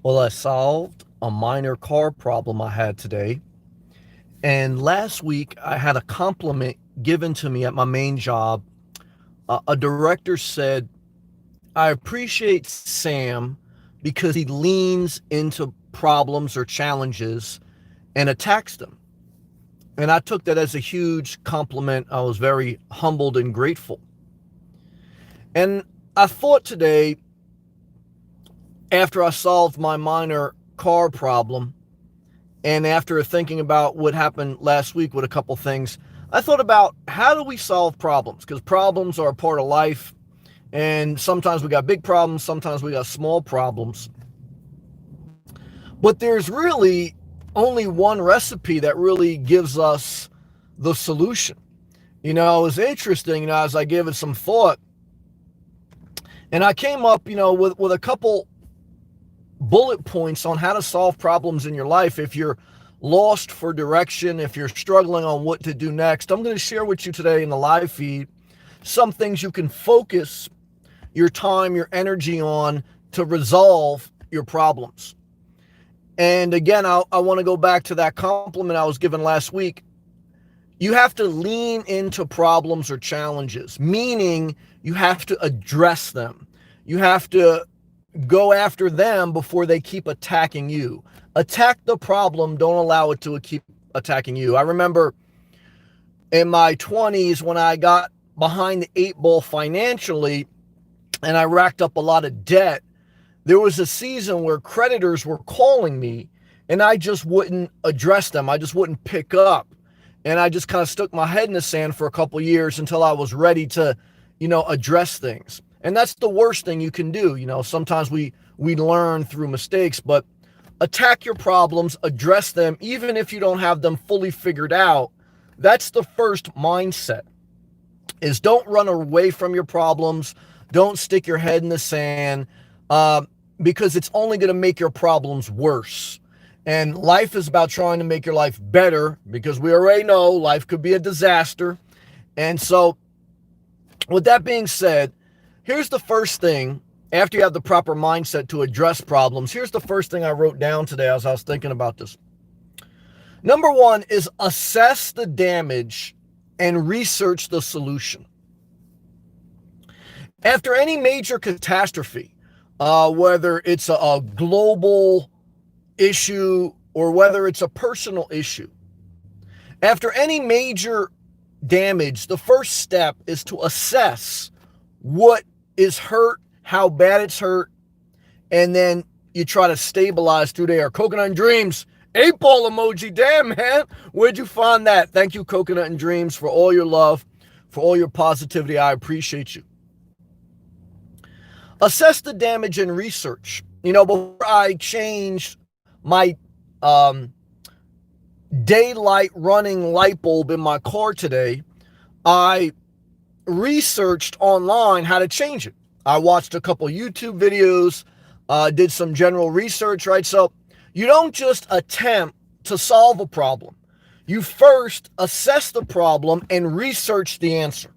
Well, I solved a minor car problem I had today. And last week, I had a compliment given to me at my main job. A director said, I appreciate Sam because he leans into problems or challenges and attacks them. And I took that as a huge compliment. I was very humbled and grateful. And I thought today, after I solved my minor car problem, and after thinking about what happened last week with a couple things, I thought about how do we solve problems? Because problems are a part of life. And sometimes we got big problems, sometimes we got small problems. But there's really only one recipe that really gives us the solution. It was interesting, as I gave it some thought. And I came up, with a couple bullet points on how to solve problems in your life. If you're lost for direction, if you're struggling on what to do next, I'm going to share with you today in the live feed some things you can focus your time, your energy on to resolve your problems. And again, I want to go back to that compliment I was given last week. You have to lean into problems or challenges, meaning you have to address them. You have to go after them before they keep attacking you. Attack the problem, don't allow it to keep attacking you. I remember in my 20s when I got behind the eight ball financially and I racked up a lot of debt, there was a season where creditors were calling me and I just wouldn't address them. I just wouldn't pick up. And I just kind of stuck my head in the sand for a couple of years until I was ready to, address things. And that's the worst thing you can do. Sometimes we learn through mistakes, but attack your problems, address them, even if you don't have them fully figured out. That's the first mindset, is don't run away from your problems. Don't stick your head in the sand, because it's only going to make your problems worse. And life is about trying to make your life better, because we already know life could be a disaster. And so with that being said, here's the first thing. After you have the proper mindset to address problems, here's the first thing I wrote down today as I was thinking about this. Number one is assess the damage and research the solution. After any major catastrophe, whether it's a global issue or whether it's a personal issue, after any major damage, the first step is to assess what is hurt, how bad it's hurt, and then you try to stabilize through there. Coconut and Dreams, 8-ball emoji. Damn, man. Where'd you find that? Thank you, Coconut and Dreams, for all your love, for all your positivity. I appreciate you. Assess the damage and research. Before I changed my daylight running light bulb in my car today, I researched online how to change it. I watched a couple YouTube videos, did some general research, right? So you don't just attempt to solve a problem. You first assess the problem and research the answer.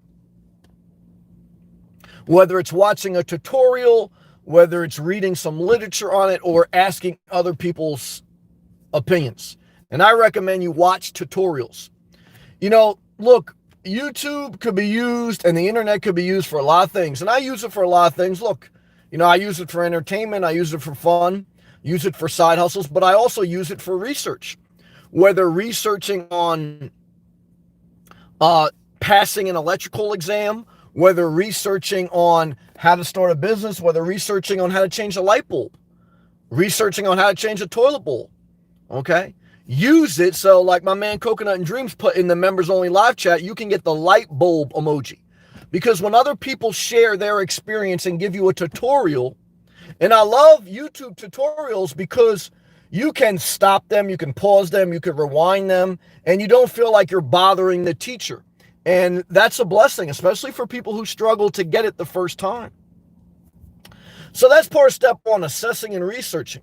Whether it's watching a tutorial, whether it's reading some literature on it, or asking other people's opinions. And I recommend you watch tutorials. Look, YouTube could be used and the internet could be used for a lot of things. And I use it for a lot of things. Look, I use it for entertainment. I use it for fun, use it for side hustles, but I also use it for research. Whether researching on passing an electrical exam, whether researching on how to start a business, whether researching on how to change a light bulb, researching on how to change a toilet bowl, okay? Use it. So like my man Coconut and Dreams put in the members only live chat, you can get the light bulb emoji. Because when other people share their experience and give you a tutorial, and I love YouTube tutorials because you can stop them, you can pause them, you can rewind them, and you don't feel like you're bothering the teacher. And that's a blessing, especially for people who struggle to get it the first time. So that's part of step one, assessing and researching.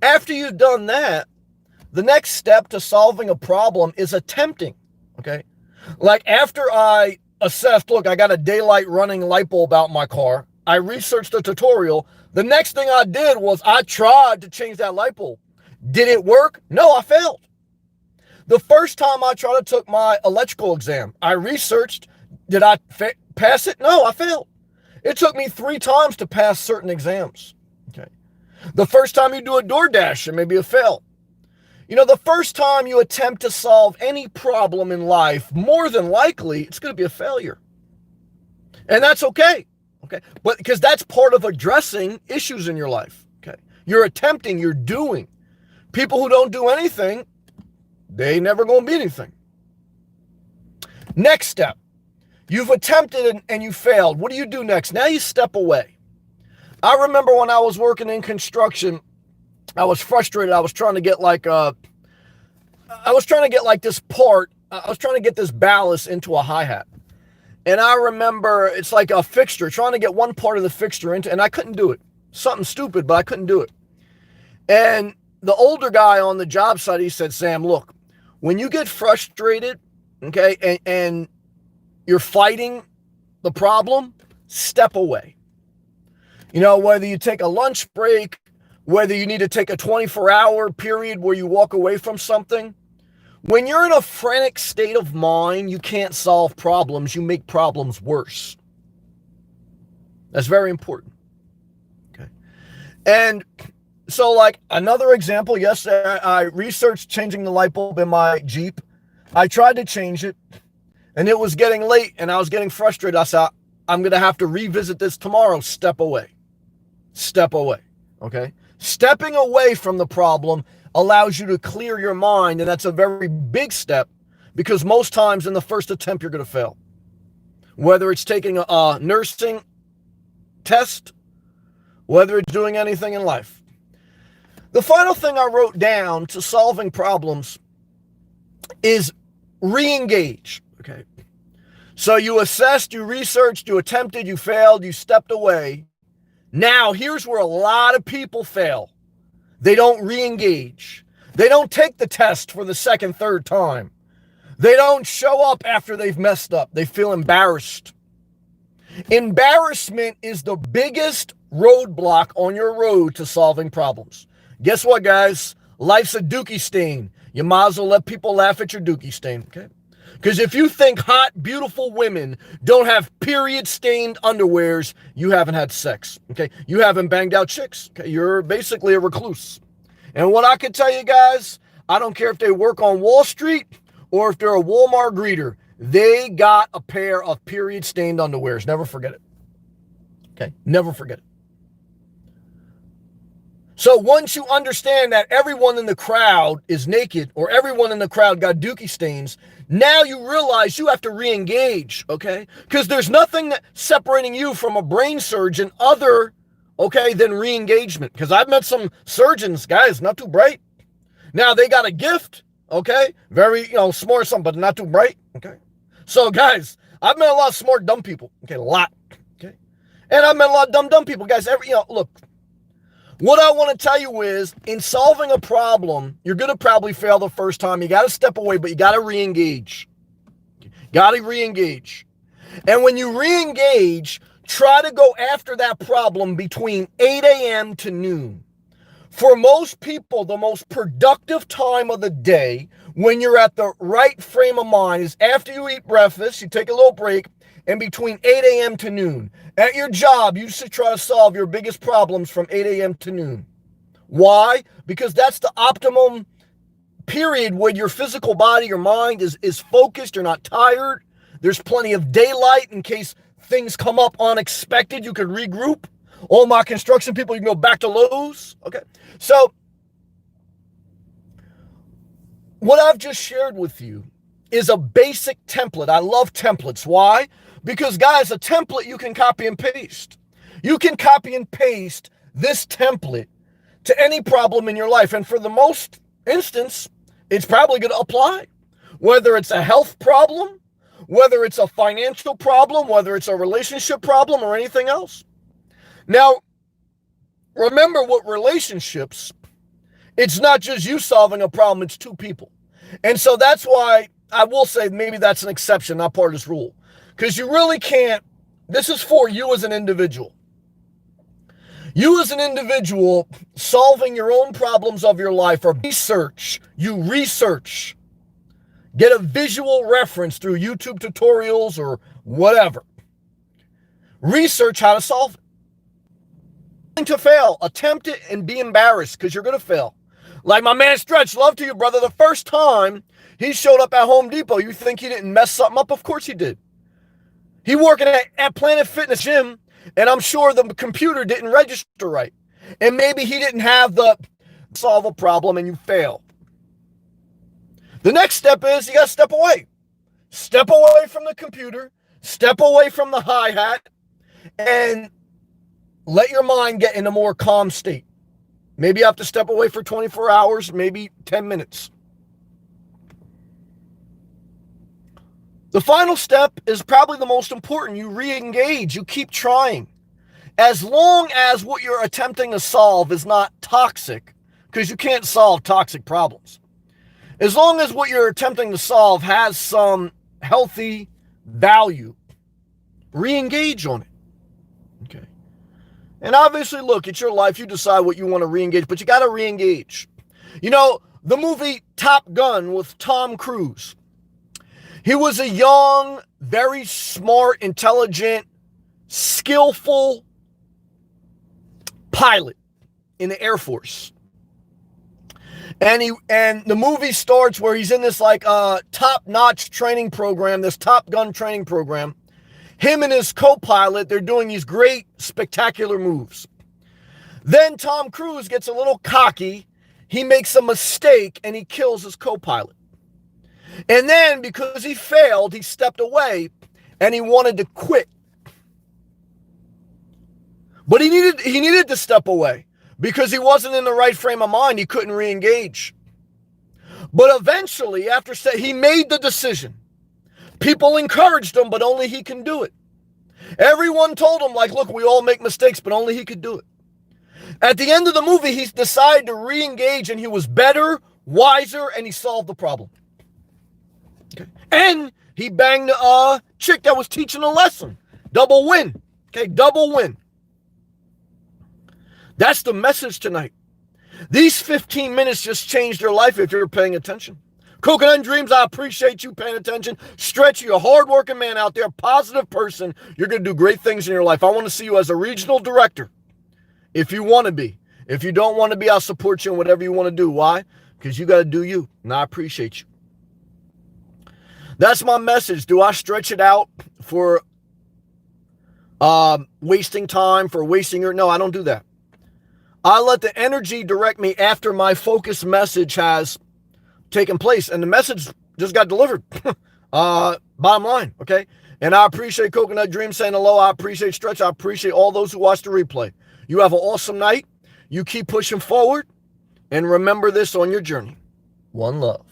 After you've done that, the next step to solving a problem is attempting, okay? Like after I assessed, look, I got a daylight running light bulb out in my car. I researched a tutorial. The next thing I did was I tried to change that light bulb. Did it work? No, I failed. The first time I tried to took my electrical exam, I researched, did I pass it? No, I failed. It took me 3 times to pass certain exams. Okay. The first time you do a DoorDash, it may be a fail. You know, the first time you attempt to solve any problem in life, more than likely, it's going to be a failure. And that's okay. Okay. But because that's part of addressing issues in your life. Okay. You're attempting, you're doing. People who don't do anything, they never going to be anything. Next step. You've attempted and you failed. What do you do next? Now you step away. I remember when I was working in construction, I was frustrated. I was trying to get like this part. I was trying to get this ballast into a hi-hat. And I remember it's like a fixture, trying to get one part of the fixture into, and I couldn't do it. Something stupid, but I couldn't do it. And the older guy on the job site, he said, Sam, look, when you get frustrated, okay, and you're fighting the problem, step away. You know, whether you take a lunch break, whether you need to take a 24-hour period where you walk away from something. When you're in a frantic state of mind, you can't solve problems. You make problems worse. That's very important. Okay. And so like another example, yesterday I researched changing the light bulb in my Jeep. I tried to change it and it was getting late and I was getting frustrated. I said, I'm going to have to revisit this tomorrow. Step away. Step away. Okay. Stepping away from the problem allows you to clear your mind, and that's a very big step because most times in the first attempt you're going to fail. Whether it's taking a nursing test, whether it's doing anything in life. The final thing I wrote down to solving problems is re-engage. Okay. So you assessed, you researched, you attempted, you failed, you stepped away. Now, here's where a lot of people fail. They don't re-engage. They don't take the test for the second, third time. They don't show up after they've messed up. They feel embarrassed. Embarrassment is the biggest roadblock on your road to solving problems. Guess what, guys? Life's a dookie stain. You might as well let people laugh at your dookie stain, okay? Because if you think hot, beautiful women don't have period-stained underwears, you haven't had sex, okay? You haven't banged out chicks, okay? You're basically a recluse. And what I can tell you guys, I don't care if they work on Wall Street or if they're a Walmart greeter, they got a pair of period-stained underwears. Never forget it, okay? Never forget it. So once you understand that everyone in the crowd is naked or everyone in the crowd got dookie stains, now you realize you have to re-engage, okay? Because there's nothing separating you from a brain surgeon other, okay, than re-engagement. Because I've met some surgeons, guys, not too bright. Now they got a gift, okay? Very, smart, something, but not too bright, okay? So guys, I've met a lot of smart, dumb people, okay, a lot, okay? And I've met a lot of dumb people, guys. Look. What I want to tell you is, in solving a problem, you're going to probably fail the first time. You got to step away, but you got to re-engage. Got to re-engage. And when you re-engage, try to go after that problem between 8 a.m. to noon. For most people, the most productive time of the day, when you're at the right frame of mind, is after you eat breakfast, you take a little break, and between 8 a.m. to noon. At your job, you should try to solve your biggest problems from 8 a.m. to noon. Why? Because that's the optimum period when your physical body, your mind is focused, you're not tired. There's plenty of daylight in case things come up unexpected. You can regroup. All my construction people, you can go back to Lowe's. Okay. So what I've just shared with you is a basic template. I love templates. Why? Because, guys, a template you can copy and paste. You can copy and paste this template to any problem in your life. And for the most instance, it's probably going to apply. Whether it's a health problem, whether it's a financial problem, whether it's a relationship problem or anything else. Now, remember with relationships, it's not just you solving a problem, it's two people. And so that's why I will say maybe that's an exception, not part of this rule. Because you really can't, this is for you as an individual. You as an individual solving your own problems of your life or research, get a visual reference through YouTube tutorials or whatever. Research how to solve it. To fail, attempt it and be embarrassed because you're going to fail. Like my man Stretch, love to you, brother. The first time he showed up at Home Depot, you think he didn't mess something up? Of course he did. He working at Planet Fitness Gym, and I'm sure the computer didn't register right. And maybe he didn't have the solve a problem and you fail. The next step is you got to step away. Step away from the computer, step away from the hi-hat, and let your mind get in a more calm state. Maybe you have to step away for 24 hours, maybe 10 minutes. The final step is probably the most important. You re-engage. You keep trying. As long as what you're attempting to solve is not toxic, because you can't solve toxic problems. As long as what you're attempting to solve has some healthy value, re-engage on it. Okay. And obviously, look, it's your life. You decide what you want to re-engage, but you got to re-engage. You know, the movie Top Gun with Tom Cruise. He was a young, very smart, intelligent, skillful pilot in the Air Force. And the movie starts where he's in this like top-notch training program, this Top Gun training program. Him and his co-pilot, they're doing these great, spectacular moves. Then Tom Cruise gets a little cocky. He makes a mistake and he kills his co-pilot. And then because he failed, he stepped away and he wanted to quit. But he needed to step away because he wasn't in the right frame of mind. He couldn't re-engage. But eventually, after he made the decision. People encouraged him, but only he can do it. Everyone told him, like, look, we all make mistakes, but only he could do it. At the end of the movie, he decided to re-engage, and he was better, wiser, and he solved the problem. Okay. And he banged a chick that was teaching a lesson. Double win. Okay, double win. That's the message tonight. These 15 minutes just changed your life if you're paying attention. Coconut Dreams, I appreciate you paying attention. Stretch, you're a hardworking man out there, positive person. You're going to do great things in your life. I want to see you as a regional director if you want to be. If you don't want to be, I'll support you in whatever you want to do. Why? Because you got to do you, and I appreciate you. That's my message. Do I stretch it out for wasting time, for wasting your... No, I don't do that. I let the energy direct me after my focused message has taken place, and the message just got delivered. Bottom line, okay? And I appreciate Coconut Dream saying hello. I appreciate Stretch. I appreciate all those who watch the replay. You have an awesome night. You keep pushing forward, and remember this on your journey. One love.